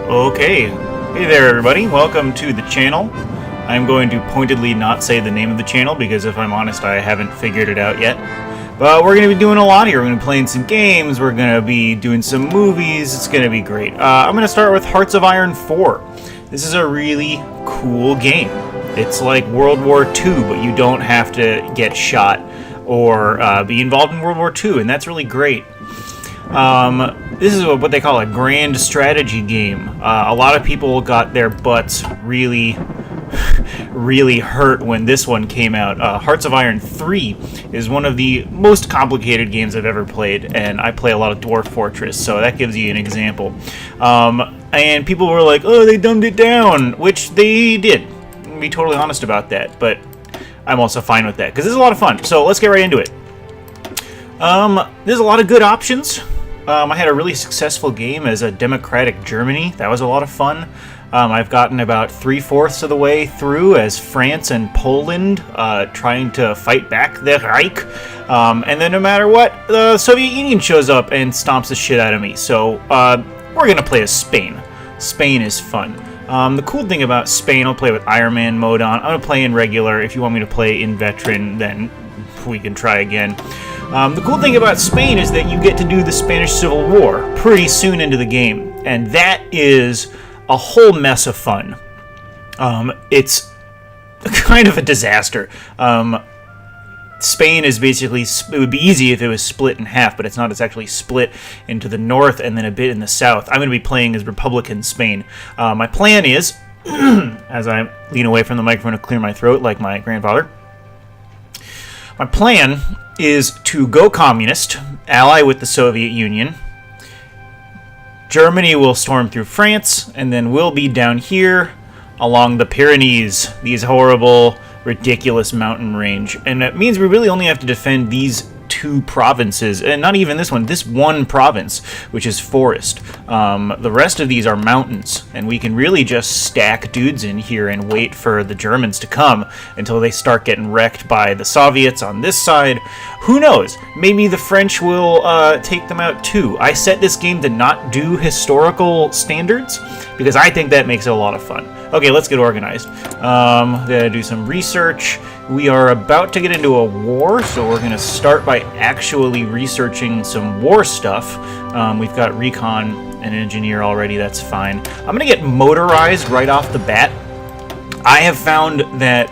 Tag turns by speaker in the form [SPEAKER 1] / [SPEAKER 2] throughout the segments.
[SPEAKER 1] Okay, hey there everybody, welcome to the channel. I'm going to pointedly not say the name of the channel because if I'm honest I haven't figured it out yet. But we're going to be doing a lot here. We're going to be playing some games, we're going to be doing some movies, it's going to be great. I'm going to start with Hearts of Iron 4. This is a really cool game. It's like World War II, but you don't have to get shot or be involved in World War II, and that's really great. This is what they call a grand strategy game. A lot of people got their butts really hurt when this one came out. Hearts of Iron 3 is one of the most complicated games I've ever played, and I play a lot of Dwarf Fortress, so that gives you an example. And people were like, oh, they dumbed it down, which they did. To be totally honest about that, but I'm also fine with that, because this is a lot of fun. So let's get right into it. There's a lot of good options. I had a really successful game as a democratic Germany. That was a lot of fun. I've gotten about 3/4 of the way through as France and Poland trying to fight back the Reich. And then no matter what, the Soviet Union shows up and stomps the shit out of me. So we're going to play as Spain. Spain is fun. The cool thing about Spain, I'll play with Iron Man mode on. I'm going to play in regular. If you want me to play in veteran, then we can try again. The cool thing about Spain is that you get to do the Spanish Civil War pretty soon into the game, and that is a whole mess of fun. It's kind of a disaster. Spain is basically, it would be easy if it was split in half, but it's not. It's actually split into the north and then a bit in the south. I'm going to be playing as Republican Spain. My plan is, as I lean away from the microphone to clear my throat like my grandfather, my plan is to go communist, ally with the Soviet Union. Germany will storm through France, and then we'll be down here along the Pyrenees, these horrible, ridiculous mountain range. And that means we really only have to defend these two provinces, and not even this one, this one province, which is forest. The rest of these are mountains, and we can really just stack dudes in here and wait for the Germans to come until they start getting wrecked by the Soviets on this side. Who knows? Maybe the French will take them out too. I set this game to not do historical standards because I think that makes it a lot of fun. Okay, let's get organized. Gotta do some research. We are about to get into a war, so we're going to start by actually researching some war stuff. We've got recon and engineer already, that's fine. I'm going to get motorized right off the bat. I have found that,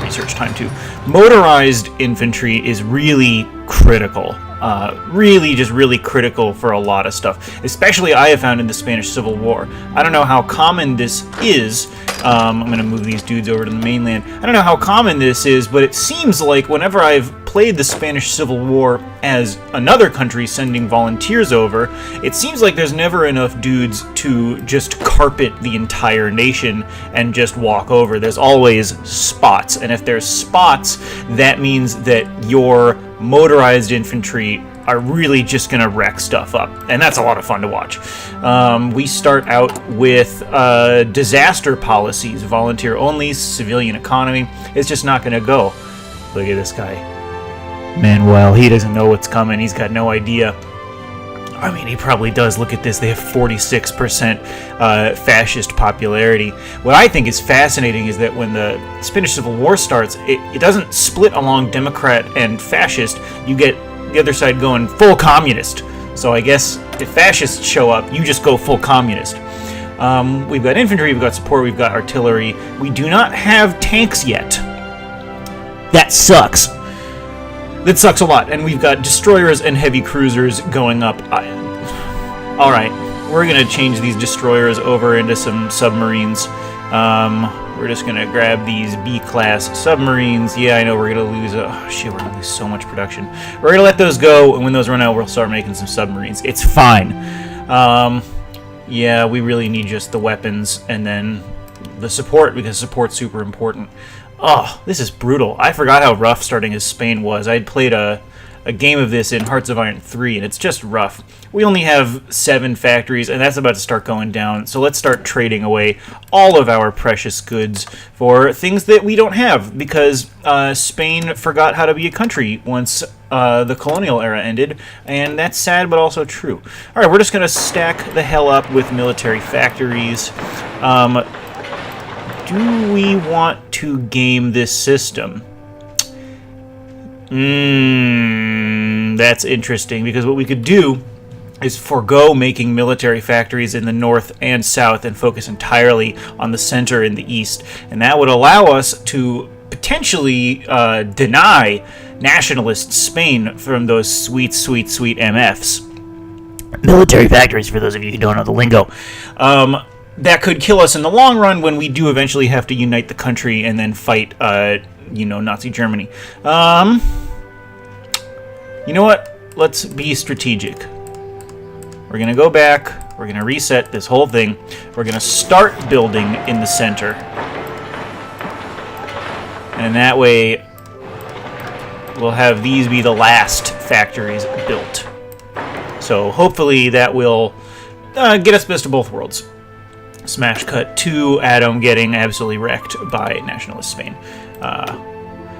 [SPEAKER 1] research time too, motorized infantry is really critical. Really critical for a lot of stuff. Especially I have found in the Spanish Civil War. I don't know how common this is. I'm going to move these dudes over to the mainland. I don't know how common this is, but it seems like whenever I've played the Spanish Civil War as another country sending volunteers over, it seems like there's never enough dudes to just carpet the entire nation and just walk over. There's always spots, and if there's spots, that means that your motorized infantry are really just going to wreck stuff up, and that's a lot of fun to watch. We start out with disaster policies, volunteer only, civilian economy. It's just not going to go. Look at this guy. Manuel, he doesn't know what's coming. He's got no idea. I mean, he probably does. Look at this. They have 46% fascist popularity. What I think is fascinating is that when the Spanish Civil War starts, it doesn't split along Democrat and fascist. You get the other side going full communist. So I guess if fascists show up, you just go full communist. We've got infantry, we've got support, we've got artillery. We do not have tanks yet. That sucks. That sucks a lot. And we've got destroyers and heavy cruisers going up. Alright, we're going to change these destroyers over into some submarines. We're just going to grab these B-class submarines. Yeah, I know we're going to lose... Oh, shit, we're going to lose so much production. We're going to let those go, and when those run out, we'll start making some submarines. It's fine. Yeah, we really need just the weapons, and then the support, because support's super important. Oh, this is brutal. I forgot how rough starting as Spain was. I'd played a game of this in Hearts of Iron 3, and it's just rough. We only have 7 factories, and that's about to start going down, so let's start trading away all of our precious goods for things that we don't have, because Spain forgot how to be a country once the colonial era ended, and that's sad but also true. All right, we're just going to stack the hell up with military factories. Do we want to game this system? That's interesting, because what we could do is forego making military factories in the north and south and focus entirely on the center and the east. And that would allow us to potentially deny nationalist Spain from those sweet, sweet, sweet MFs. Military factories, for those of you who don't know the lingo. That could kill us in the long run when we do eventually have to unite the country and then fight, Nazi Germany. You know what? Let's be strategic. We're going to go back. We're going to reset this whole thing. We're going to start building in the center. And that way, we'll have these be the last factories built. So hopefully that will get us best of both worlds. Smash cut to Adam getting absolutely wrecked by nationalist Spain.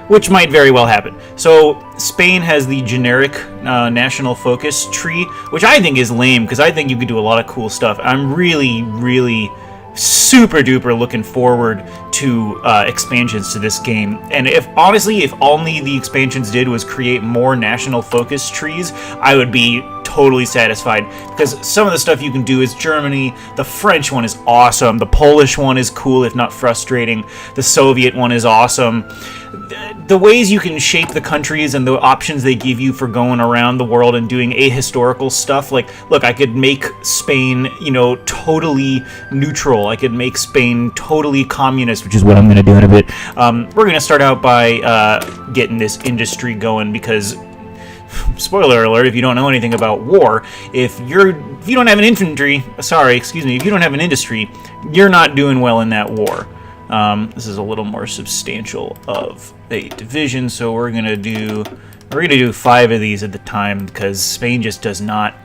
[SPEAKER 1] Which might very well happen. So Spain has the generic national focus tree, which I think is lame, because I think you could do a lot of cool stuff. I'm really, really super duper looking forward to expansions to this game. And if only the expansions did was create more national focus trees, I would be totally satisfied, because some of the stuff you can do is Germany. The French one is awesome. The Polish one is cool, if not frustrating. The Soviet one is awesome. The ways you can shape the countries and the options they give you for going around the world and doing ahistorical stuff. Like, look, I could make Spain, totally neutral. I could make Spain totally communist, which is what I'm going to do in a bit. We're going to start out by getting this industry going, because spoiler alert, if you don't know anything about war, if you don't have an if you don't have an industry, you're not doing well in that war. This is a little more substantial of a division, so we're gonna do 5 of these at the time, because Spain just does not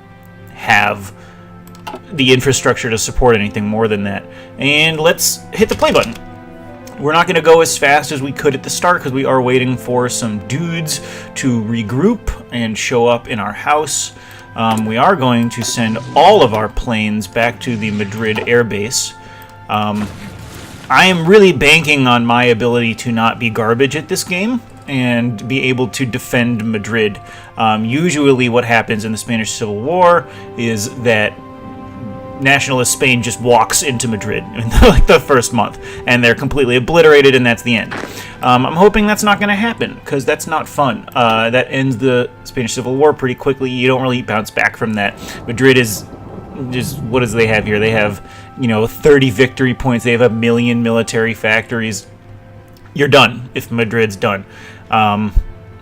[SPEAKER 1] have the infrastructure to support anything more than that. And let's hit the play button. We're not going to go as fast as we could at the start, because we are waiting for some dudes to regroup and show up in our house. We are going to send all of our planes back to the Madrid airbase. I am really banking on my ability to not be garbage at this game and be able to defend Madrid. Usually what happens in the Spanish Civil War is that nationalist Spain just walks into Madrid in like the first month, and they're completely obliterated, and that's the end. I'm hoping that's not going to happen, because that's not fun. That ends the Spanish Civil War pretty quickly. You don't really bounce back from that. Madrid is just, what does they have here? They have 30 victory points. They have 1 million military factories. You're done if Madrid's done.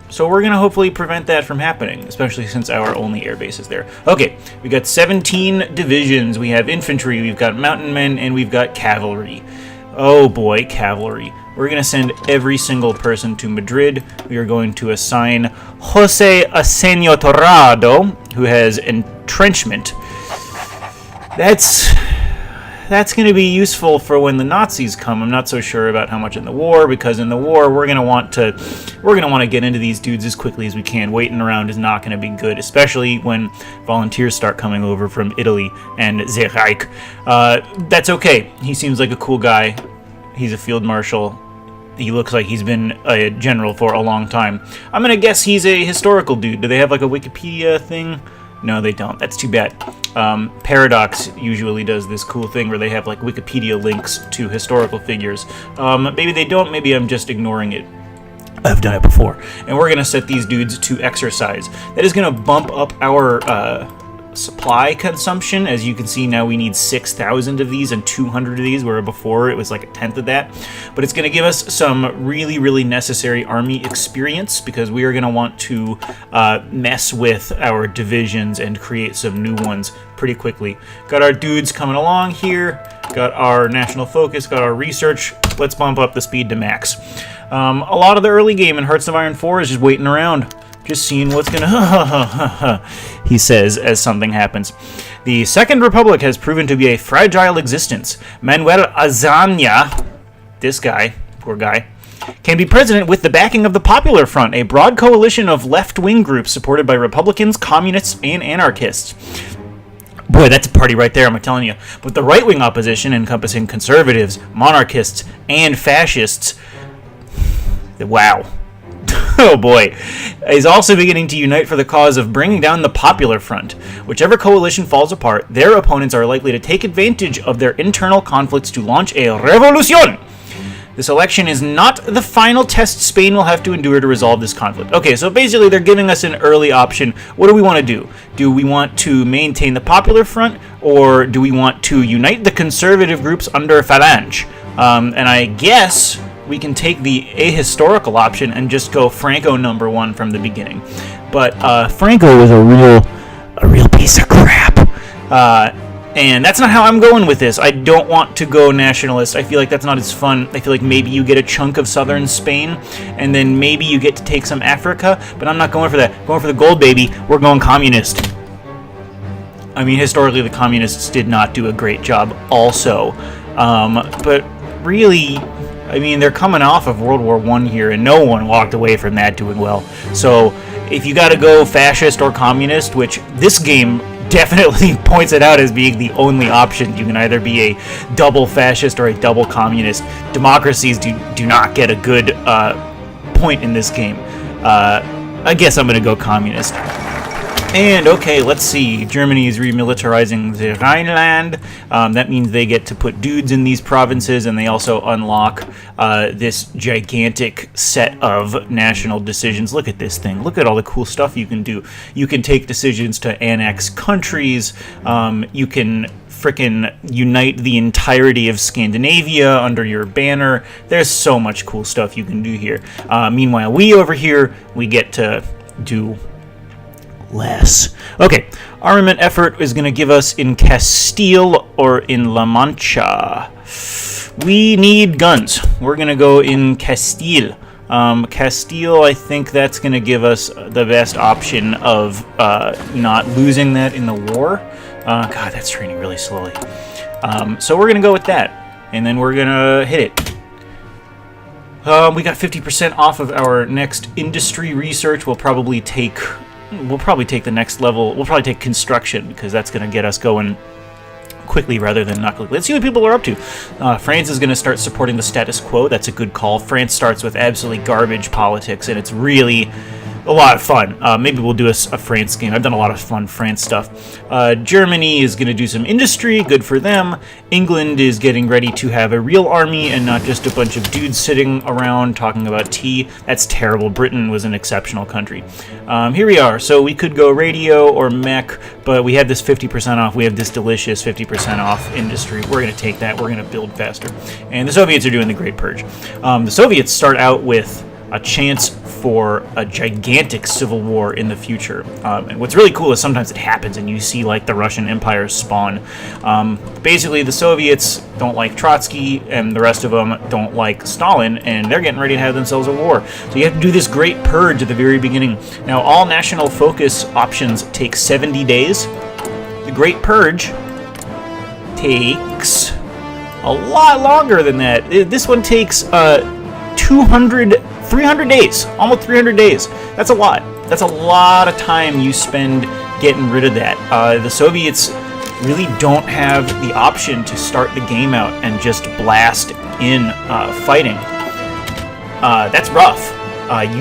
[SPEAKER 1] So we're going to hopefully prevent that from happening, especially since our only air base is there. Okay, we got 17 divisions. We have infantry, we've got mountain men, and we've got cavalry. Oh boy, cavalry. We're going to send every single person to Madrid. We are going to assign Jose Asenio Torrado, who has entrenchment. That's going to be useful for when the Nazis come. I'm not so sure about how much in the war, because in the war we're going to want to get into these dudes as quickly as we can. Waiting around is not going to be good, especially when volunteers start coming over from Italy and the Reich. That's okay. He seems like a cool guy. He's a field marshal. He looks like he's been a general for a long time. I'm going to guess he's a historical dude. Do they have like a Wikipedia thing? No, they don't. That's too bad. Paradox usually does this cool thing where they have like Wikipedia links to historical figures. Maybe they don't. Maybe I'm just ignoring it. I've done it before. And we're going to set these dudes to exercise. That is going to bump up our supply consumption. As you can see, now we need 6,000 of these and 200 of these, where before it was like a tenth of that. But it's going to give us some really, really necessary army experience, because we are going to want to mess with our divisions and create some new ones pretty quickly. Got our dudes coming along here, got our national focus, got our research. Let's bump up the speed to max. A lot of the early game in Hearts of Iron 4 is just waiting around, just seeing what's gonna he says as something happens. The Second Republic has proven to be a fragile existence. Manuel Azaña, this guy, poor guy, can be president with the backing of the Popular Front, a broad coalition of left-wing groups supported by Republicans, communists, and anarchists. Boy, that's a party right there, I'm telling you. But the right-wing opposition, encompassing conservatives, monarchists, and fascists, wow. Oh boy, is also beginning to unite for the cause of bringing down the Popular Front. Whichever coalition falls apart, their opponents are likely to take advantage of their internal conflicts to launch a revolution. This election is not the final test Spain will have to endure to resolve this conflict. Okay, so basically they're giving us an early option. What do we want to do? Do we want to maintain the Popular Front, or do we want to unite the conservative groups under Falange? And I guess we can take the ahistorical option and just go Franco #1 from the beginning. But Franco was a real piece of crap. And that's not how I'm going with this. I don't want to go nationalist. I feel like that's not as fun. I feel like maybe you get a chunk of southern Spain, and then maybe you get to take some Africa, but I'm not going for that. I'm going for the gold, baby. We're going communist. I mean, historically, the communists did not do a great job also. But really, I mean, they're coming off of World War I here, and no one walked away from that doing well. So if you got to go fascist or communist, which this game definitely points it out as being the only option. You can either be a double fascist or a double communist. Democracies do not get a good point in this game. I guess I'm going to go communist. And, okay, let's see. Germany is remilitarizing the Rhineland. That means they get to put dudes in these provinces, and they also unlock this gigantic set of national decisions. Look at this thing. Look at all the cool stuff you can do. You can take decisions to annex countries. You can frickin' unite the entirety of Scandinavia under your banner. There's so much cool stuff you can do here. Meanwhile, we over here, we get to do less. Okay, armament effort is going to give us in Castile or in La Mancha. We need guns. We're going to go in Castile. Castile, I think that's going to give us the best option of not losing that in the war. God, that's training really slowly. So we're going to go with that, and then we're going to hit it. We got 50% off of our next industry research. We'll probably take the next level. We'll probably take construction, because that's going to get us going quickly rather than not quickly. Let's see what people are up to. France is going to start supporting the status quo. That's a good call. France starts with absolutely garbage politics, and it's really a lot of fun. Maybe we'll do a France game. I've done a lot of fun France stuff. Germany is going to do some industry. Good for them. England is getting ready to have a real army and not just a bunch of dudes sitting around talking about tea. That's terrible. Britain was an exceptional country. Here we are. So we could go radio or mech, but we had this 50% off. We have this delicious 50% off industry. We're going to take that. We're going to build faster. And the Soviets are doing the Great Purge. The Soviets start out with a chance for a gigantic civil war in the future. And what's really cool is sometimes it happens and you see like the Russian Empire spawn. Basically, the Soviets don't like Trotsky and the rest of them don't like Stalin, and they're getting ready to have themselves a war. So you have to do this great purge at the very beginning. Now, all national focus options take 70 days. The Great Purge takes a lot longer than that. This one takes 300 days, almost 300 days. That's a lot. That's a lot of time you spend getting rid of that. The Soviets really don't have the option to start the game out and just blast in fighting. That's rough.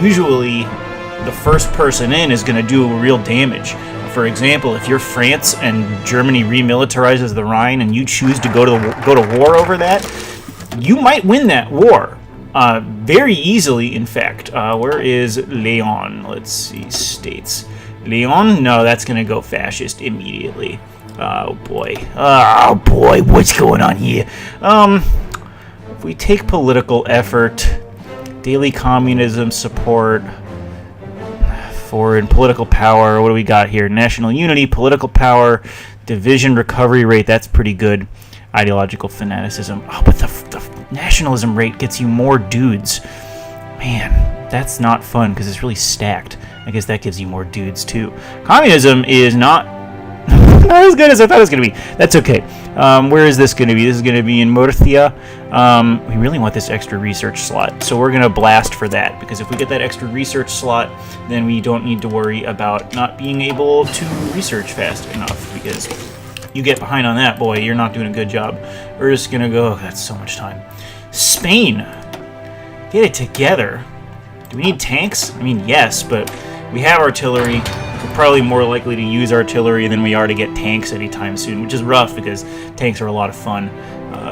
[SPEAKER 1] Usually, the first person in is going to do real damage. For example, if you're France and Germany remilitarizes the Rhine and you choose to go to war over that, you might win that war. Very easily, in fact. Where is Leon? Let's see, states. Leon? No, that's going to go fascist immediately. Oh, boy. Oh, boy, what's going on here? If we take political effort, daily communism support, foreign political power, what do we got here? National unity, political power, division recovery rate, that's pretty good. Ideological fanaticism. Oh, but the nationalism rate gets you more dudes. Man, that's not fun because it's really stacked. I guess that gives you more dudes too. Communism is not Not as good as I thought it was going to be. That's okay. Where is this going to be? This is going to be in Murcia. We really want this extra research slot, so we're going to blast for that, because if we get that extra research slot, then we don't need to worry about not being able to research fast enough, because you get behind on that, boy, you're not doing a good job. We're just going to go, that's so much time. Spain, get it together. Do we need tanks? I mean, yes, but we have artillery. We're probably more likely to use artillery than we are to get tanks anytime soon, which is rough because tanks are a lot of fun.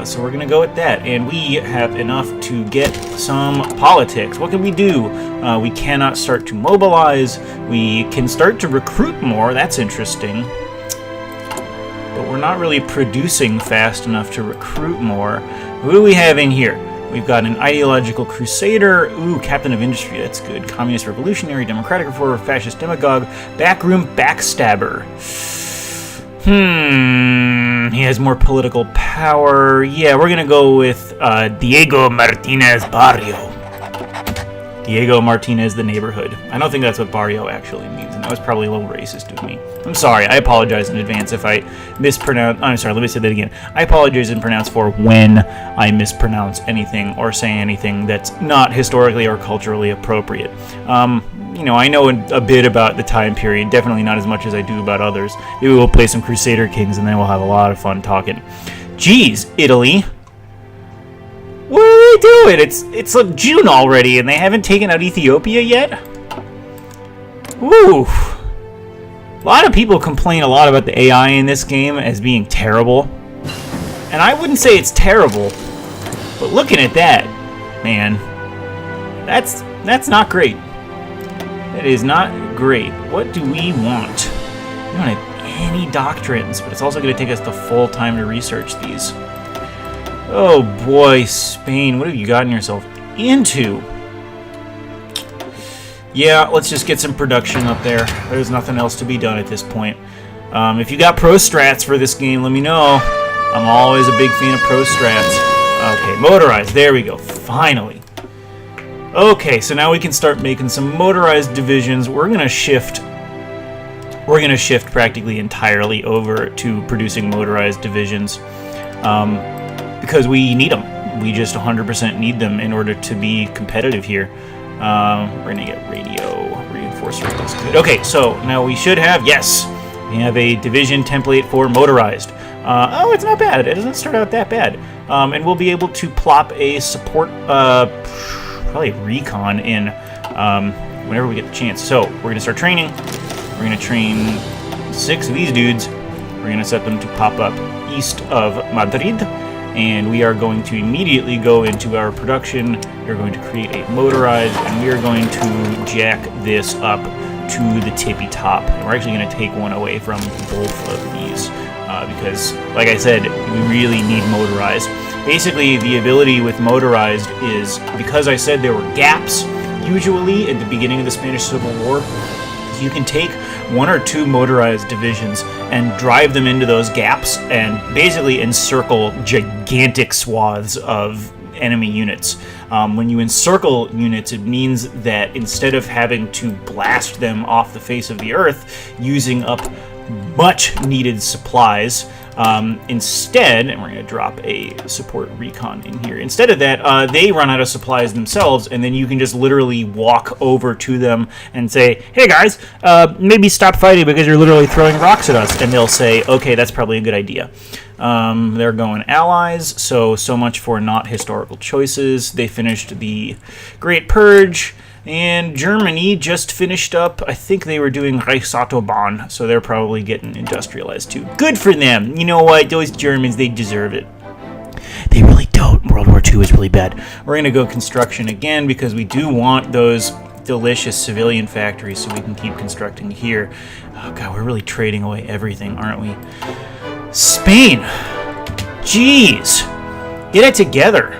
[SPEAKER 1] So we're going to go with that. And we have enough to get some politics. What can we do? We cannot start to mobilize. We can start to recruit more. That's interesting. But we're not really producing fast enough to recruit more. Who do we have in here? We've got an ideological crusader. Ooh, captain of industry. That's good. Communist revolutionary, democratic reformer, fascist demagogue, backroom backstabber. He has more political power. Yeah, we're gonna go with Diego Martinez Barrio. Diego Martinez, the neighborhood. I don't think that's what barrio actually means, and that was probably a little racist of me. I'm sorry. I apologize in advance if I mispronounce. I'm sorry. Let me say that again. I apologize in pronounce for when I mispronounce anything or say anything that's not historically or culturally appropriate. You know, I know a bit about the time period, definitely not as much as I do about others. Maybe we'll play some Crusader Kings and then we'll have a lot of fun talking. Jeez, Italy. What are they doing? It's like June already and they haven't taken out Ethiopia yet? Woo! A lot of people complain a lot about the AI in this game as being terrible. And I wouldn't say it's terrible, but looking at that, man, that's not great. That is not great. What do we want? We don't have any doctrines, but it's also going to take us the full time to research these. Oh boy, Spain, what have you gotten yourself into? Yeah, let's just get some production up there. There's nothing else to be done at this point. If you got pro strats for this game, let me know. I'm always a big fan of pro strats. Okay, motorized. There we go. Finally. Okay, so now we can start making some motorized divisions. We're gonna shift practically entirely over to producing motorized divisions because we need them. We just 100% need them in order to be competitive here. We're gonna get radio reinforcer. That's good. Okay, so now we should have, yes, we have a division template for motorized. Oh, it's not bad. It doesn't start out that bad. And we'll be able to plop a support, probably recon in whenever we get the chance. So we're gonna start training. We're gonna train 6 of these dudes. We're gonna set them to pop up east of Madrid. And we are going to immediately go into our production. We're going to create a motorized, and we are going to jack this up to the tippy top. And we're actually going to take one away from both of these because, like I said, we really need motorized. Basically, the ability with motorized is, because I said there were gaps usually at the beginning of the Spanish Civil War, you can take 1 or 2 motorized divisions and drive them into those gaps and basically encircle gigantic swaths of enemy units. When you encircle units, it means that instead of having to blast them off the face of the earth using up much needed supplies, instead, and we're going to drop a support recon in here. Instead of that, they run out of supplies themselves, and then you can just literally walk over to them and say, hey guys, maybe stop fighting because you're literally throwing rocks at us. And they'll say, okay, that's probably a good idea. They're going allies, so much for not historical choices. They finished the Great Purge. And Germany just finished up, I think they were doing Reichsautobahn, so they're probably getting industrialized too. Good for them. You know what? Those Germans, they deserve it. They really don't. World War II is really bad. We're going to go construction again because we do want those delicious civilian factories so we can keep constructing here. Oh god, we're really trading away everything, aren't we? Spain! Jeez! Get it together.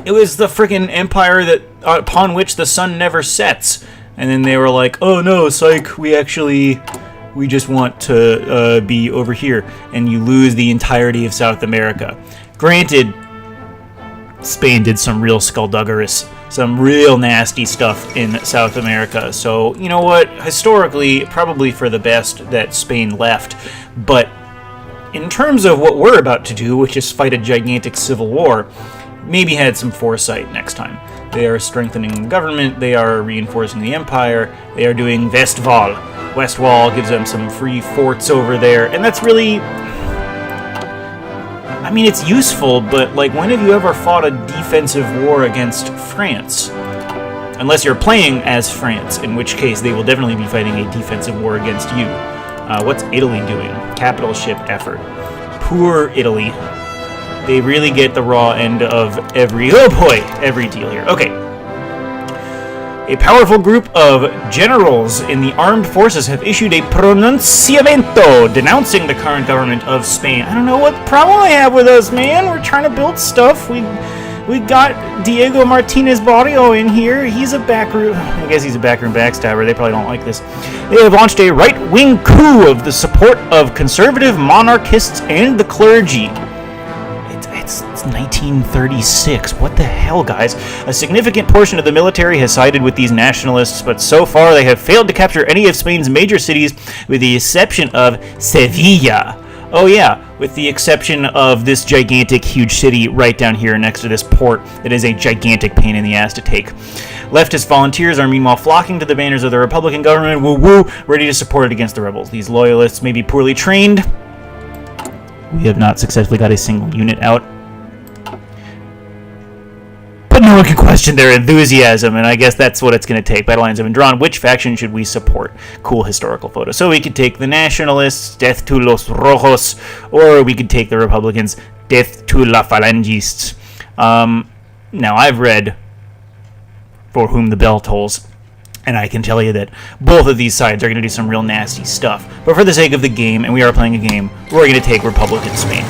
[SPEAKER 1] It was the freaking empire that upon which the sun never sets, and then they were like, "Oh no, psych! We just want to be over here," and you lose the entirety of South America. Granted, Spain did some real skullduggerous some real nasty stuff in South America. So, you know what? Historically, probably for the best that Spain left. But in terms of what we're about to do, which is fight a gigantic civil war, maybe had some foresight next time. They are strengthening the government, they are reinforcing the empire, they are doing Westwall. Westwall gives them some free forts over there, and that's really... I mean, it's useful, but, like, when have you ever fought a defensive war against France? Unless you're playing as France, in which case they will definitely be fighting a defensive war against you. What's Italy doing? Capital ship effort. Poor Italy. They really get the raw end of every deal here. Okay. A powerful group of generals in the armed forces have issued a pronunciamiento denouncing the current government of Spain. I don't know what problem they have with us, man. We're trying to build stuff. We got Diego Martinez Barrio in here. He's a backroom... I guess he's a backroom backstabber. They probably don't like this. They have launched a right-wing coup of the support of conservative monarchists and the clergy. It's 1936. What the hell, guys? A significant portion of the military has sided with these nationalists, but so far they have failed to capture any of Spain's major cities with the exception of Sevilla. Oh yeah, with the exception of this gigantic, huge city right down here next to this port that is a gigantic pain in the ass to take. Leftist volunteers are meanwhile flocking to the banners of the Republican government, woo-woo, ready to support it against the rebels. These loyalists may be poorly trained. We have not successfully got a single unit out. But no one can question their enthusiasm, and I guess that's what it's going to take. Battle lines have been drawn. Which faction should we support? Cool historical photo. So we could take the Nationalists, death to los Rojos, or we could take the Republicans, death to la Falangists. Now, I've read For Whom the Bell Tolls, and I can tell you that both of these sides are going to do some real nasty stuff. But for the sake of the game, and we are playing a game, we're going to take Republican Spain.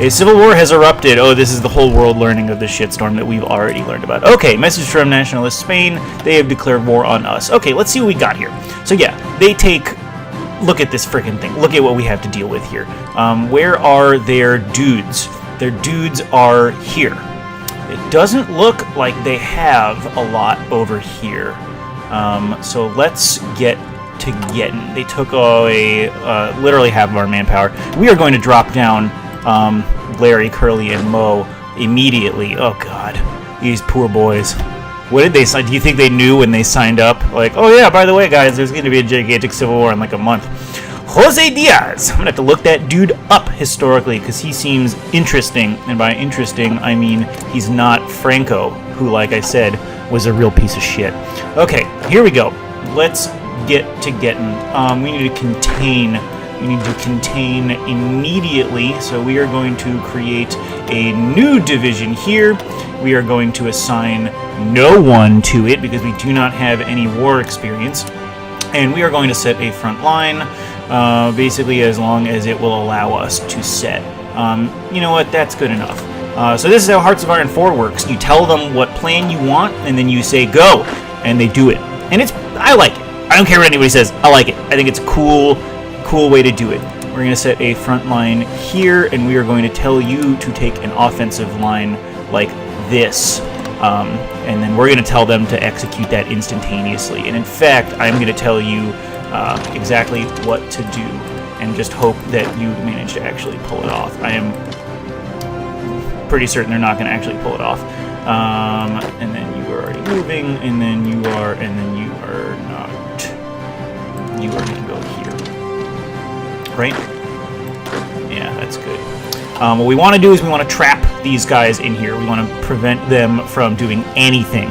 [SPEAKER 1] A civil war has erupted. Oh, this is the whole world learning of the shitstorm that we've already learned about. Okay, message from nationalist Spain. They have declared war on us. Okay, let's see what we got here. So yeah, they take... Look at this freaking thing. Look at what we have to deal with here. Where are their dudes? Their dudes are here. It doesn't look like they have a lot over here. So let's get to getting. They took away literally half of our manpower. We are going to drop down Larry, Curly, and Mo immediately. Oh god, these poor boys. What did they sign? Do you think they knew when they signed up? Like, oh yeah, by the way, guys, there's going to be a gigantic civil war in like a month. Jose Diaz. I'm gonna have to look that dude up historically because he seems interesting, and by interesting I mean he's not Franco, who, like I said, was a real piece of shit. Okay, here we go. Let's get to getting. We need to contain. We need to contain immediately, so we are going to create a new division here. We are going to assign no one to it because we do not have any war experience. And we are going to set a front line, basically as long as it will allow us to set. You know what, that's good enough. So this is how Hearts of Iron 4 works. You tell them what plan you want, and then you say go, and they do it. And I like it. I don't care what anybody says, I like it. I think it's a cool way to do it. We're going to set a front line here, and we are going to tell you to take an offensive line like this. And then we're going to tell them to execute that instantaneously. And in fact, I'm going to tell you exactly what to do, and just hope that you manage to actually pull it off. I am pretty certain they're not going to actually pull it off. And then you are already moving, and then you are, and then you are not. You are going to go here. Right? Yeah, that's good. What we want to do is we want to trap these guys in here. We want to prevent them from doing anything.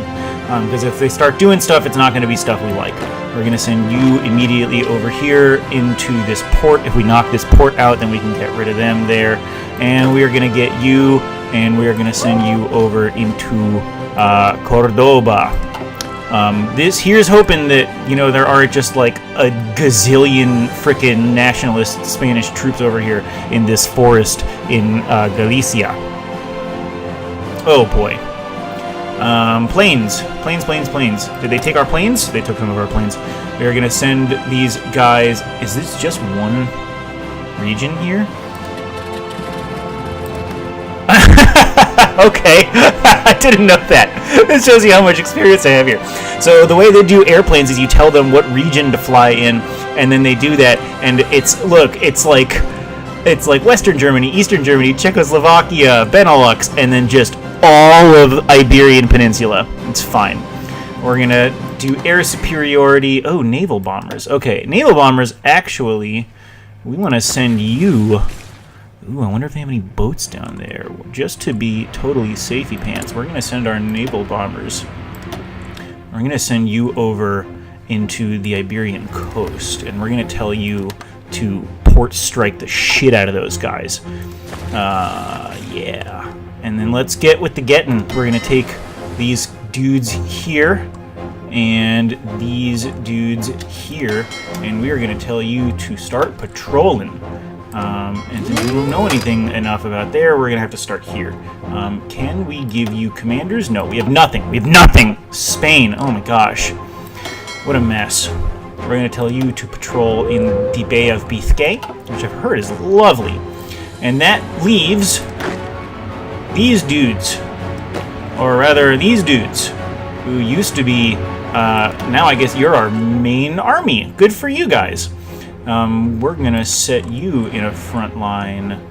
[SPEAKER 1] Because if they start doing stuff, it's not going to be stuff we like. We're going to send you immediately over here into this port. If we knock this port out, then we can get rid of them there. And we are going to get you, and we are going to send you over into Cordoba. Here's hoping that, you know, there are just like a gazillion frickin' nationalist Spanish troops over here in this forest in Galicia. Oh boy. Planes. Did they take our planes? They took some of our planes. We are gonna send these guys. Is this just one region here? Okay, I didn't know that. This shows you how much experience I have here. So the way they do airplanes is you tell them what region to fly in, and then they do that. And it's like Western Germany, Eastern Germany, Czechoslovakia, Benelux, and then just all of Iberian Peninsula. It's fine. We're gonna do air superiority. Oh, naval bombers. Okay, naval bombers. Actually, we want to send you. Ooh, I wonder if they have any boats down there. Just to be totally safety pants, we're gonna send our naval bombers. We're gonna send you over into the Iberian coast, and we're gonna tell you to port strike the shit out of those guys. Yeah. And then let's get with the getting. We're gonna take these dudes here and these dudes here, and we are gonna tell you to start patrolling. And since we don't know anything enough about there, we're gonna have to start here. Can we give you commanders? No, we have nothing. We have nothing. Spain. Oh my gosh, what a mess. We're going to tell you to patrol in the Bay of Biscay, which I've heard is lovely. And that leaves these dudes, or rather these dudes, who used to be, now I guess you're our main army. Good for you guys. We're going to set you in a front line.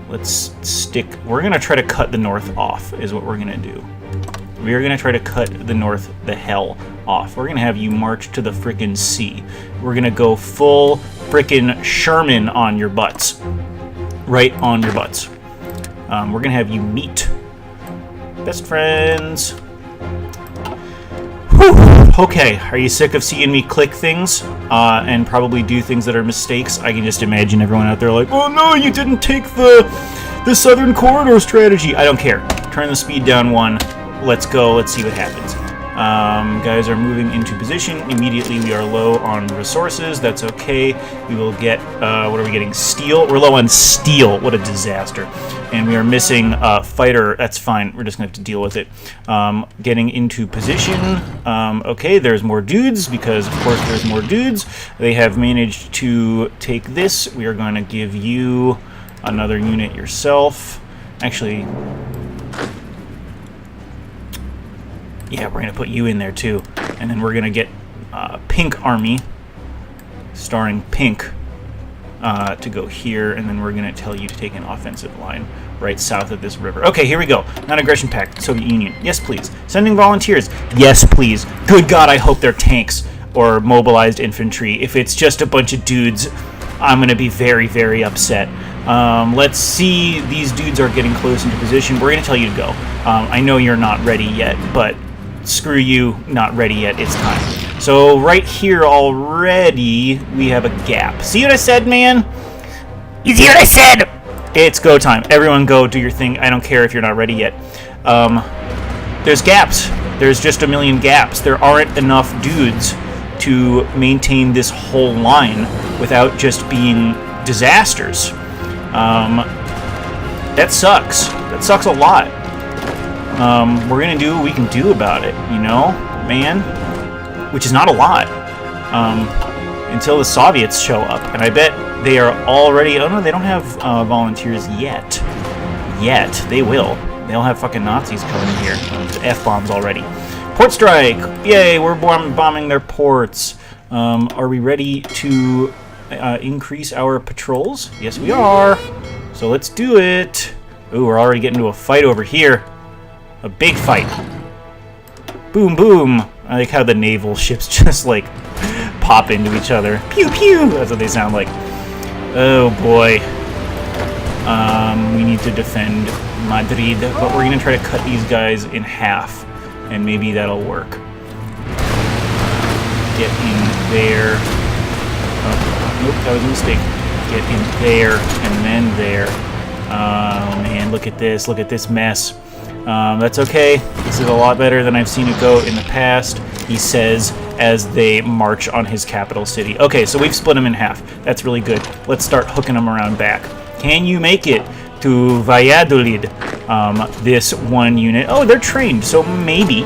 [SPEAKER 1] We're going to try to cut the north off, is what we're going to do. We are going to try to cut the north the hell off. We're going to have you march to the frickin' sea. We're going to go full frickin' Sherman on your butts. Right on your butts. We're going to have you meet. Best friends. Whew. Okay, are you sick of seeing me click things and probably do things that are mistakes? I can just imagine everyone out there like, oh no, you didn't take the Southern Corridor strategy. I don't care. Turn the speed down 1. Let's go. Let's see what happens. Guys are moving into position. Immediately we are low on resources. That's okay. We will get, what are we getting? Steel? We're low on steel. What a disaster. And we are missing fighter. That's fine. We're just going to have to deal with it. Getting into position. Okay, there's more dudes because, of course, there's more dudes. They have managed to take this. We are going to give you another unit yourself. Actually... yeah, we're going to put you in there too. And then we're going to get Pink Army, starring Pink, to go here. And then we're going to tell you to take an offensive line right south of this river. Okay, here we go. Non-aggression pact, Soviet Union. Yes, please. Sending volunteers. Yes, please. Good God, I hope they're tanks or mobilized infantry. If it's just a bunch of dudes, I'm going to be very, very upset. Let's see. These dudes are getting close into position. We're going to tell you to go. I know you're not ready yet, but... screw you, not ready yet, it's time. So right here already, we have a gap. See what I said, man? You see what I said? It's go time. Everyone go, do your thing. I don't care if you're not ready yet. There's gaps. There's just a million gaps. There aren't enough dudes to maintain this whole line without just being disasters. That sucks. That sucks a lot. We're gonna do what we can do about it, you know, man, which is not a lot, until the Soviets show up, and I bet they are already, oh no, they don't have, volunteers yet, they will, they'll have fucking Nazis coming in here, F-bombs already. Port strike, yay, we're bombing their ports. Are we ready to, increase our patrols? Yes, we are, so let's do it. Ooh, we're already getting into a fight over here. A big fight. Boom, boom. I like how the naval ships just, like, pop into each other. Pew, pew! That's what they sound like. Oh, boy. We need to defend Madrid, but we're going to try to cut these guys in half, and maybe that'll work. Get in there. Oh, nope, that was a mistake. Get in there, and then there. Oh, man, look at this mess. That's okay. This is a lot better than I've seen it go in the past, he says, as they march on his capital city. Okay, so we've split them in half. That's really good. Let's start hooking them around back. Can you make it to Valladolid, this one unit? Oh, they're trained, so maybe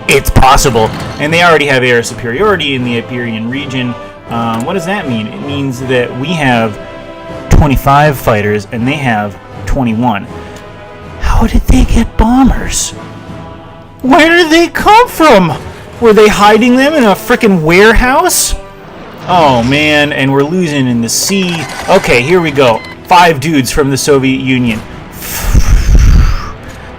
[SPEAKER 1] it's possible. And they already have air superiority in the Iberian region. What does that mean? It means that we have 25 fighters and they have 21. How did they get bombers? Where did they come from? Were they hiding them in a frickin' warehouse? Oh man, and we're losing in the sea. Okay, here we go. 5 dudes from the Soviet Union.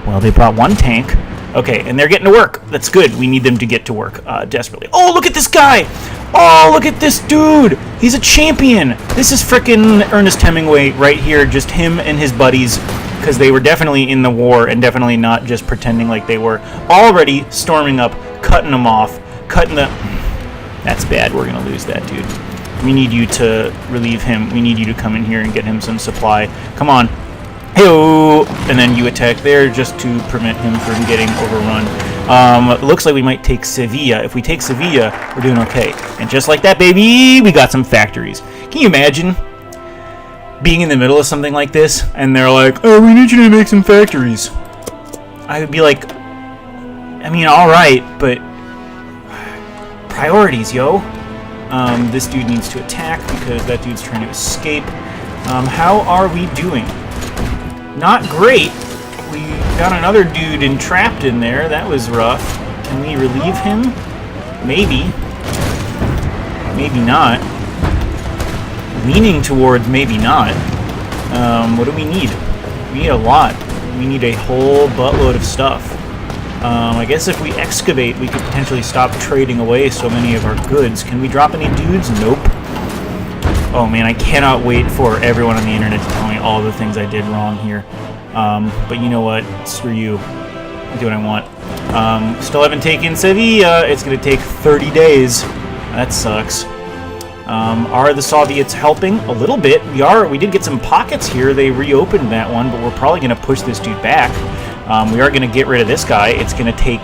[SPEAKER 1] Well, they brought 1 tank. Okay, and they're getting to work. That's good. We need them to get to work desperately. Oh, look at this guy! Oh, look at this dude! He's a champion! This is frickin' Ernest Hemingway right here. Just him and his buddies, because they were definitely in the war and definitely not just pretending like they were. Already storming up, cutting them off, cutting the... That's bad. We're going to lose that dude. We need you to relieve him. We need you to come in here and get him some supply. Come on. Hey-oh! And then you attack there just to prevent him from getting overrun. Looks like we might take Sevilla. If we take Sevilla, we're doing okay. And just like that, baby, we got some factories. Can you imagine being in the middle of something like this, and they're like, oh, we need you to make some factories? I would be like, I mean, alright, but priorities, yo. This dude needs to attack because that dude's trying to escape. How are we doing? Not great. We got another dude entrapped in there. That was rough. Can we relieve him? Maybe. Maybe not. Leaning towards maybe not. What do we need? We need a lot. We need a whole buttload of stuff. I guess if we excavate, we could potentially stop trading away so many of our goods. Can we drop any dudes? Nope. Oh man, I cannot wait for everyone on the internet to tell me all the things I did wrong here. But you know what? Screw you. I do what I want. Still haven't taken Sevilla. It's going to take 30 days. That sucks. Are the Soviets helping? A little bit. We did get some pockets here. They reopened that one, but we're probably going to push this dude back. We are going to get rid of this guy. It's going to take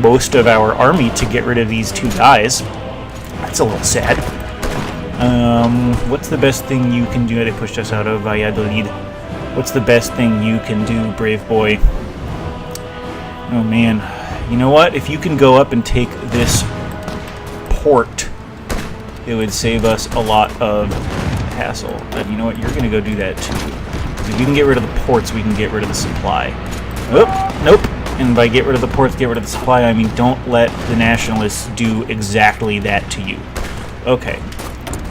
[SPEAKER 1] most of our army to get rid of these 2 guys. That's a little sad. What's the best thing you can do? They pushed us out of Valladolid. What's the best thing you can do, brave boy? Oh man. You know what? If you can go up and take this port, it would save us a lot of hassle. But you know what? You're going to go do that too. If you can get rid of the ports, we can get rid of the supply. Oh, nope. And by get rid of the ports, get rid of the supply, I mean don't let the nationalists do exactly that to you. Okay.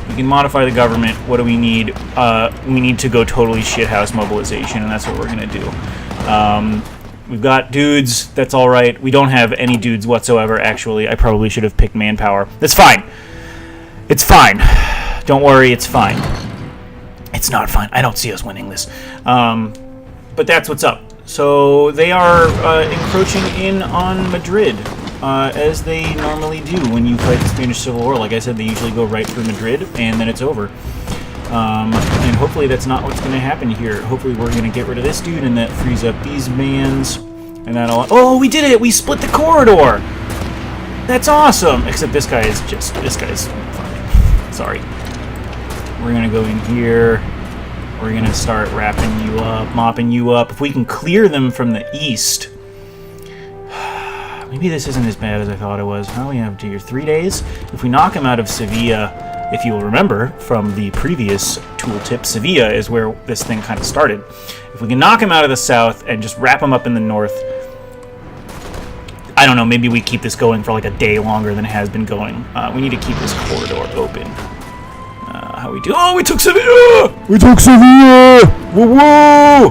[SPEAKER 1] We can modify the government. What do we need? We need to go totally shithouse mobilization, and that's what we're going to do. We've got dudes. That's all right. We don't have any dudes whatsoever, actually. I probably should have picked manpower. That's fine. It's fine. Don't worry, it's fine. It's not fine. I don't see us winning this. But that's what's up. So they are encroaching in on Madrid, as they normally do when you fight the Spanish Civil War. Like I said, they usually go right through Madrid, and then it's over. And hopefully that's not what's going to happen here. Hopefully we're going to get rid of this dude, and that frees up these mans. And that'll... Oh, we did it! We split the corridor! That's awesome! Except this guy is just... This guy's fine. Sorry. We're going to go in here. We're going to start wrapping you up, mopping you up. If we can clear them from the east... Maybe this isn't as bad as I thought it was. How do we have here? 3 days? If we knock him out of Sevilla, if you'll remember from the previous tooltip, Sevilla is where this thing kind of started. If we can knock him out of the south and just wrap him up in the north, I don't know, maybe we keep this going for like a day longer than it has been going. We need to keep this corridor open. How we do? Oh, we took Sevilla! We took Sevilla! Whoa, whoa!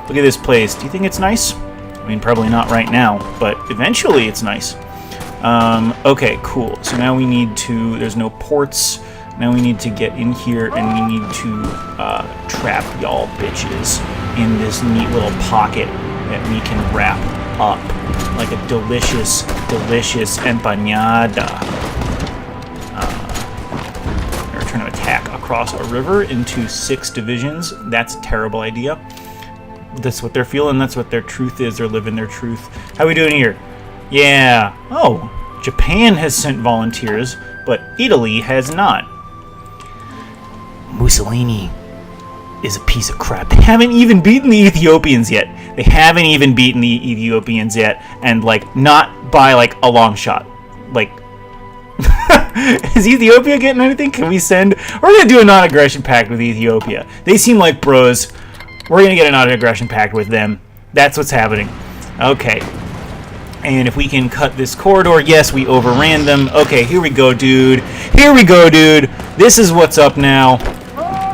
[SPEAKER 1] Look at this place. Do you think it's nice? I mean, probably not right now, but eventually it's nice. Okay, cool. So now we need to... There's no ports. Now we need to get in here, and we need to trap y'all bitches in this neat little pocket that we can wrap up like a delicious, delicious empanada. We're trying to attack across a river into 6 divisions. That's a terrible idea. That's what they're feeling. That's what their truth is. They're living their truth. How we doing here? Yeah. Oh, Japan has sent volunteers, but Italy has not. Mussolini is a piece of crap. They haven't even beaten the Ethiopians yet. They haven't even beaten the Ethiopians yet, and like not by like a long shot. Like, is Ethiopia getting anything? Can we send? We're gonna do a non-aggression pact with Ethiopia. They seem like bros. We're gonna get a non-aggression pact with them. That's what's happening. Okay. And if we can cut this corridor, yes, we overran them. Okay, here we go, dude. Here we go, dude. This is what's up now.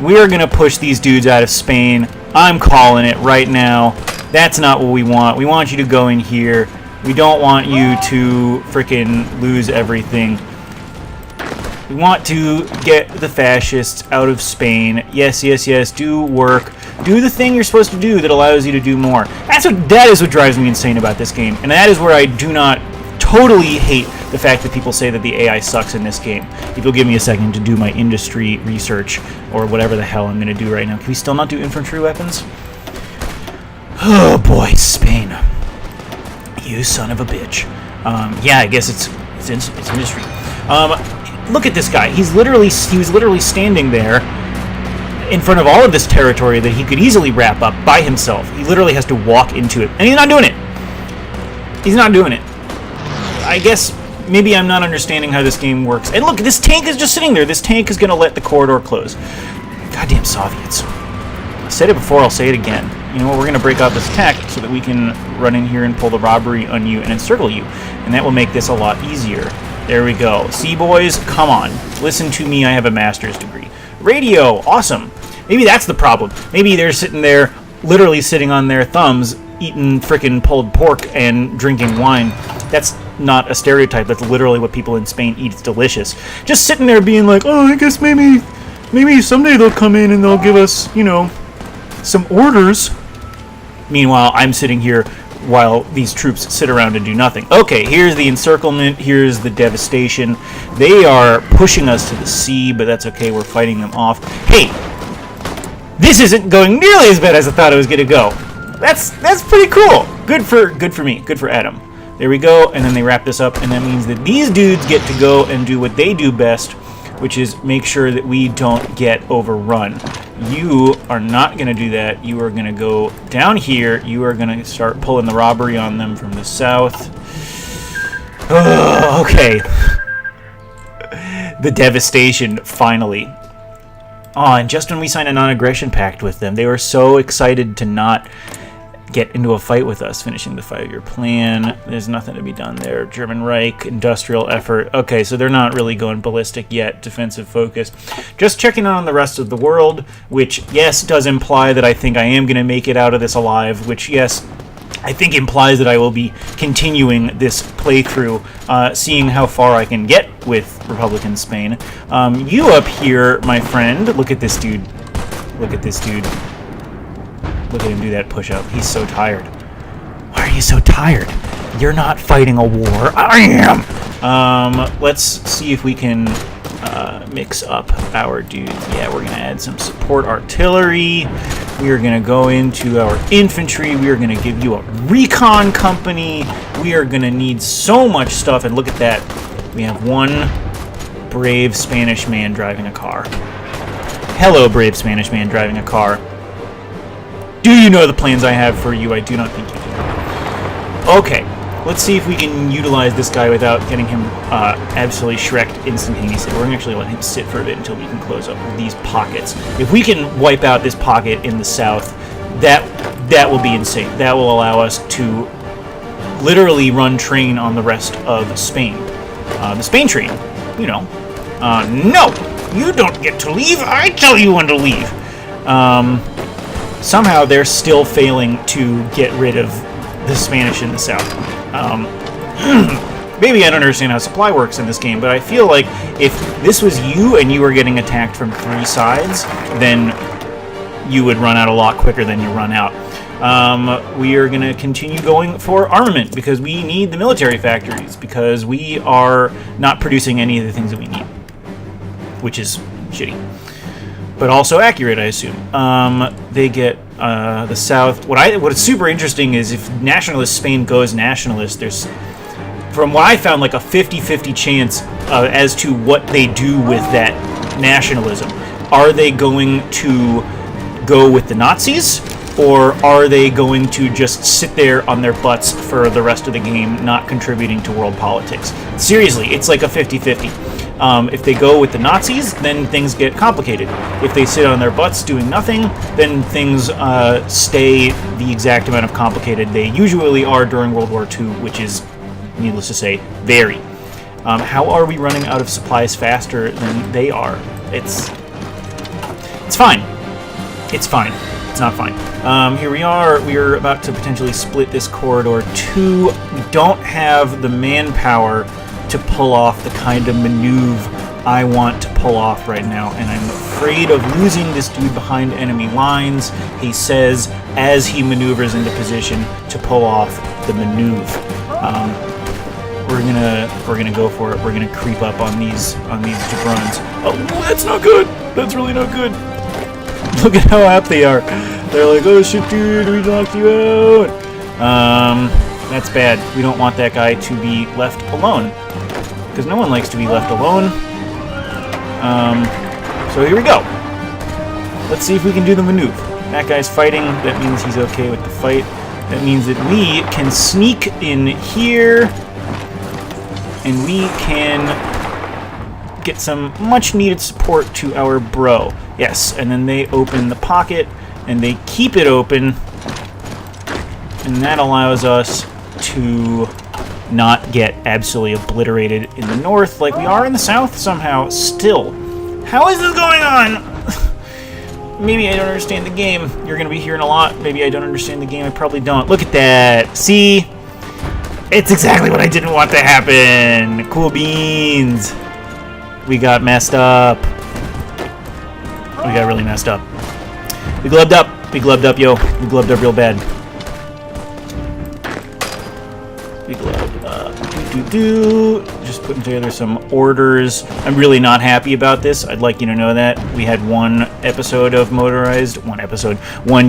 [SPEAKER 1] We are going to push these dudes out of Spain. I'm calling it right now. That's not what we want. We want you to go in here. We don't want you to frickin' lose everything. We want to get the fascists out of Spain. Yes, yes, yes. Do work. Do the thing you're supposed to do that allows you to do more. That is what drives me insane about this game. And that is where I do not totally hate the fact that people say that the AI sucks in this game. If you'll give me a second to do my industry research or whatever the hell I'm going to do right now. Can we still not do infantry weapons? Oh boy, Spain. You son of a bitch. Yeah, I guess it's industry. Look at this guy. He was literally standing there in front of all of this territory that he could easily wrap up by himself. He literally has to walk into it, and he's not doing it. He's not doing it. I guess maybe I'm not understanding how this game works. And look, this tank is just sitting there. This tank is going to let the corridor close. Goddamn Soviets. I said it before, I'll say it again. You know what, we're going to break off this tech so that we can run in here and pull the robbery on you and encircle you. And that will make this a lot easier. There we go. See, boys? Come on. Listen to me, I have a master's degree. Radio! Awesome! Maybe that's the problem. Maybe they're sitting there, literally sitting on their thumbs, eating frickin' pulled pork and drinking wine. That's not a stereotype. That's literally what people in Spain eat. It's delicious. Just sitting there being like, oh, I guess maybe someday they'll come in and they'll give us, you know, some orders. Meanwhile, I'm sitting here while these troops sit around and do nothing. Okay, here's the encirclement. Here's the devastation. They are pushing us to the sea, but that's okay. We're fighting them off. Hey, this isn't going nearly as bad as I thought it was going to go. That's pretty cool. Good for me. Good for Adam. There we go, and then they wrap this up, and that means that these dudes get to go and do what they do best, which is make sure that we don't get overrun. You are not going to do that. You are going to go down here. You are going to start pulling the robbery on them from the south. Oh, okay. The devastation, finally. Oh, and just when we signed a non-aggression pact with them, they were so excited to not get into a fight with us, finishing the 5-year plan. There's nothing to be done there. German Reich, industrial effort. Okay, so they're not really going ballistic yet. Defensive focus. Just checking on the rest of the world, which, yes, does imply that I think I am going to make it out of this alive, which, yes, I think implies that I will be continuing this playthrough, seeing how far I can get with Republican Spain. You up here, my friend. Look at this dude. Look at this dude. Look at him do that push-up. He's so tired. Why are you so tired? You're not fighting a war. I am! Let's see if we can mix up our dudes. Yeah, we're going to add some support artillery. We are going to go into our infantry. We are going to give you a recon company. We are going to need so much stuff. And look at that. We have one brave Spanish man driving a car. Hello, brave Spanish man driving a car. Do you know the plans I have for you? I do not think you do. Okay, let's see if we can utilize this guy without getting him absolutely shreked instantaneously. We're going to actually let him sit for a bit until we can close up these pockets. If we can wipe out this pocket in the south, that will be insane. That will allow us to literally run train on the rest of Spain. The Spain train, you know. No! You don't get to leave! I tell you when to leave! Somehow they're still failing to get rid of the Spanish in the south. Maybe I don't understand how supply works in this game, but I feel like if this was you and you were getting attacked from 3 sides, then you would run out a lot quicker than you run out. We are going to continue going for armament because we need the military factories because we are not producing any of the things that we need, which is shitty. But also accurate, I assume. They get the South. What is super interesting is if nationalist Spain goes nationalist, there's, from what I found, like a 50-50 chance as to what they do with that nationalism. Are they going to go with the Nazis, or are they going to just sit there on their butts for the rest of the game, not contributing to world politics? Seriously, it's like a 50-50. If they go with the Nazis, then things get complicated. If they sit on their butts doing nothing, then things stay the exact amount of complicated they usually are during World War II, which is, needless to say, very. How are we running out of supplies faster than they are? It's fine. It's fine. It's not fine. Here we are. We are about to potentially split this corridor too. We don't have the manpower to pull off the kind of maneuver I want to pull off right now, and I'm afraid of losing this dude behind enemy lines, he says, as he maneuvers into position to pull off the maneuver. We're gonna go for it. We're gonna creep up on these jabrones. Oh, that's not good. That's really not good. Look at how apt they are. They're like, oh shit, dude, we knocked you out. That's bad. We don't want that guy to be left alone, because no one likes to be left alone. So here we go. Let's see if we can do the maneuver. That guy's fighting. That means he's okay with the fight. That means that we can sneak in here, and we can get some much-needed support to our bro. Yes, and then they open the pocket, and they keep it open, and that allows us to not get absolutely obliterated in the north like we are in the south somehow still. How is this going on? Maybe I don't understand the game. You're going to be hearing a lot. Maybe I don't understand the game. I probably don't. Look at that. See? It's exactly what I didn't want to happen. Cool beans. We got messed up. We got really messed up. We glubbed up. We glubbed up, yo. We glubbed up real bad. We glubbed up. Just putting together some orders. I'm really not happy about this. I'd like you to know that. We had one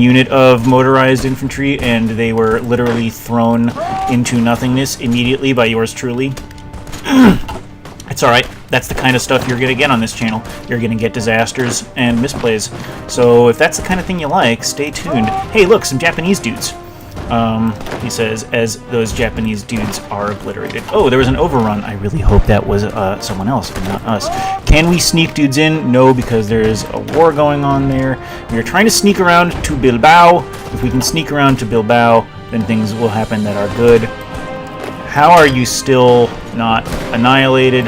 [SPEAKER 1] unit of motorized infantry, and they were literally thrown into nothingness immediately by yours truly. It's alright. That's the kind of stuff you're going to get on this channel. You're going to get disasters and misplays. So if that's the kind of thing you like, stay tuned. Hey, look, some Japanese dudes. He says, as those Japanese dudes are obliterated. Oh, there was an overrun. I really hope that was someone else and not us. Can we sneak dudes in? No, because there is a war going on there. We are trying to sneak around to Bilbao. If we can sneak around to Bilbao, then things will happen that are good. How are you still not annihilated?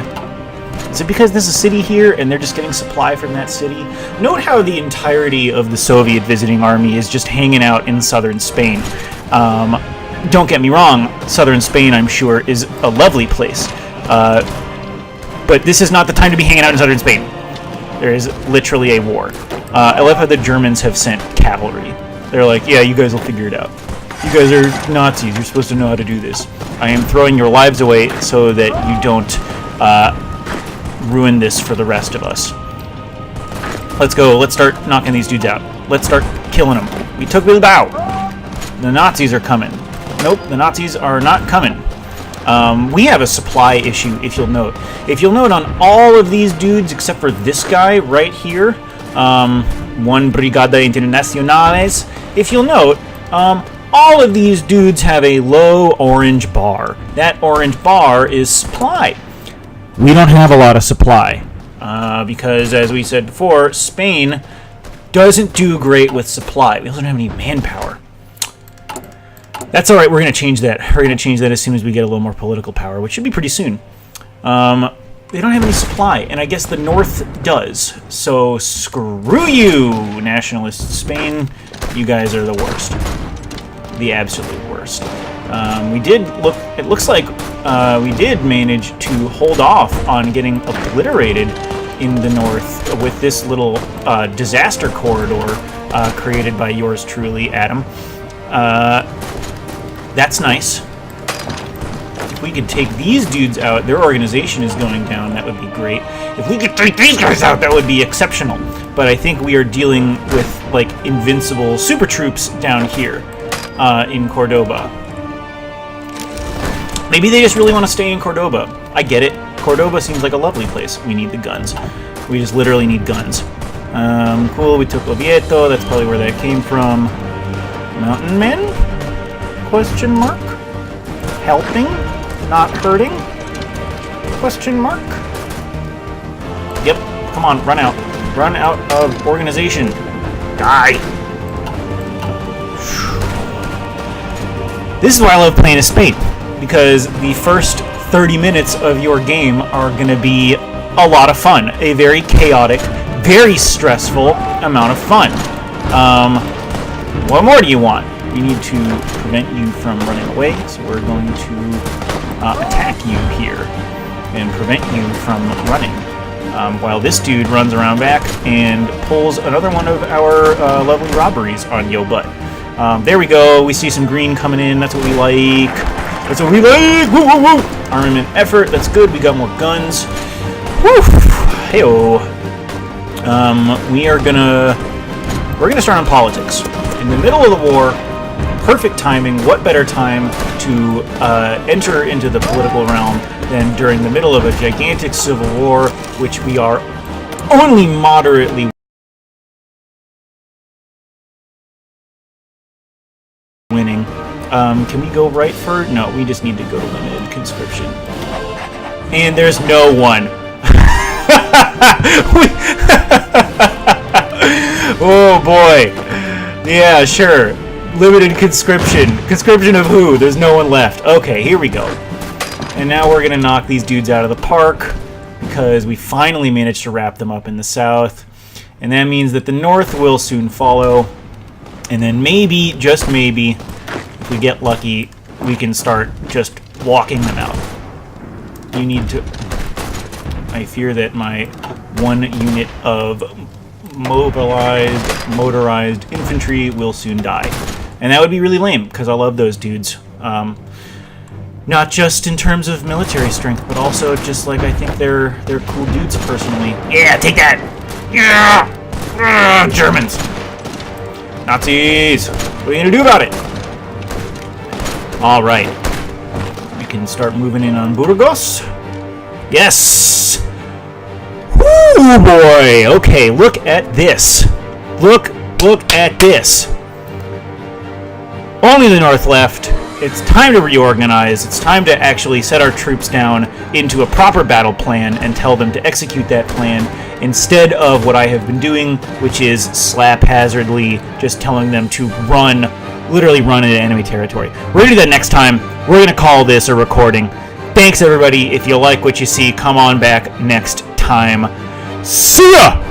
[SPEAKER 1] Is it because there's a city here and they're just getting supply from that city? Note how the entirety of the Soviet visiting army is just hanging out in southern Spain. Don't get me wrong, southern Spain, I'm sure, is a lovely place. But this is not the time to be hanging out in southern Spain. There is literally a war. I love how the Germans have sent cavalry. They're like, yeah, you guys will figure it out. You guys are Nazis. You're supposed to know how to do this. I am throwing your lives away so that you don't ruin this for the rest of us. Let's go. Let's start knocking these dudes out. Let's start killing them. We took Bilbao. The Nazis are coming. Nope, the Nazis are not coming. We have a supply issue, if you'll note. If you'll note on all of these dudes, except for this guy right here, one Brigada Internacionales, if you'll note, all of these dudes have a low orange bar. That orange bar is supply. We don't have a lot of supply, because, as we said before, Spain doesn't do great with supply. We also don't have any manpower. That's alright, we're going to change that. We're going to change that as soon as we get a little more political power, which should be pretty soon. They don't have any supply, and I guess the North does. So, screw you, nationalist Spain. You guys are the worst. The absolute worst. It looks like we did manage to hold off on getting obliterated in the North with this little disaster corridor created by yours truly, Adam. That's nice. If we could take these dudes out, their organization is going down, that would be great. If we could take these guys out, that would be exceptional. But I think we are dealing with, like, invincible super troops down here in Cordoba. Maybe they just really want to stay in Cordoba. I get it. Cordoba seems like a lovely place. We need the guns. We just literally need guns. Cool, we took Oviedo. That's probably where that came from. Mountain men? Question mark? Helping? Not hurting? Question mark? Come on, run out. Run out of organization. Die. This is why I love playing as Spain, because the first 30 minutes of your game are going to be a lot of fun. A very chaotic, very stressful amount of fun. What more do you want? We need to prevent you from running away, so we're going to attack you here and prevent you from running. While this dude runs around back and pulls another one of our lovely robberies on yo butt. There we go. We see some green coming in. That's what we like. That's what we like. Woo, woo, woo. Armament effort. That's good. We got more guns. Woo. Hey-oh. We're gonna start on politics. In the middle of the war, perfect timing. What better time to enter into the political realm than during the middle of a gigantic civil war, which we are only moderately winning. Can we go right for? No, we just need to go to limited conscription. And there's no one. Oh boy. Yeah, sure. Limited conscription. Conscription of who? There's no one left. Okay, here we go. And now we're gonna knock these dudes out of the park because we finally managed to wrap them up in the south. And that means that the north will soon follow. And then maybe, just maybe, if we get lucky, we can start just walking them out. You need to... I fear that my one unit of motorized infantry will soon die. And that would be really lame, because I love those dudes. Not just in terms of military strength, but also just like I think they're cool dudes personally. Yeah, take that! Yeah! Germans! Nazis! What are you gonna do about it? Alright. We can start moving in on Burgos. Yes! Woo boy! Okay, look at this. Look at this. Only the north left. It's time to reorganize. It's time to actually set our troops down into a proper battle plan and tell them to execute that plan instead of what I have been doing, which is slap-hazardly just telling them to run, literally run into enemy territory. We're going to do that next time. We're going to call this a recording. Thanks, everybody. If you like what you see, come on back next time. See ya!